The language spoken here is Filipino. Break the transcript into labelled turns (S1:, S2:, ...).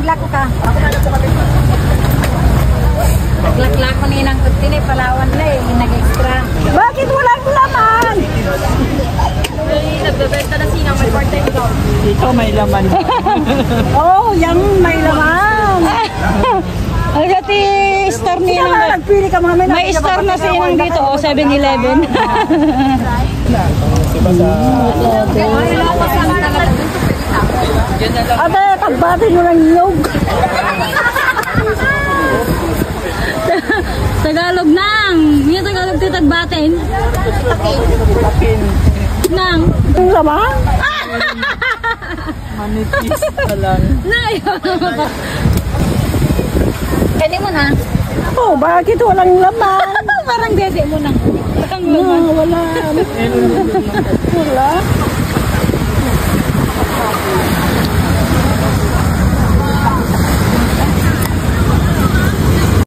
S1: glako ka. Glak-glako ni nang kutinay palawan na eh, nag-extra. Bakit walang laman?
S2: Nagbebenta na sinang may part-time job.
S3: Ito may laman.
S1: Oh, yung may laman. Ang gati star niya. Nagpili ka mga may star na sinang dito, oh, 7-Eleven. Ate, pagbatin mo ng nyog. Tagalog nang. Yung Tagalog dito tagbatin.
S3: Takin.
S1: Nang. Yung laman?
S3: Manipis na lang.
S1: Kani mo na. Oh, bakit walang laman? Parang dede mo na. Walang laman. No, wala.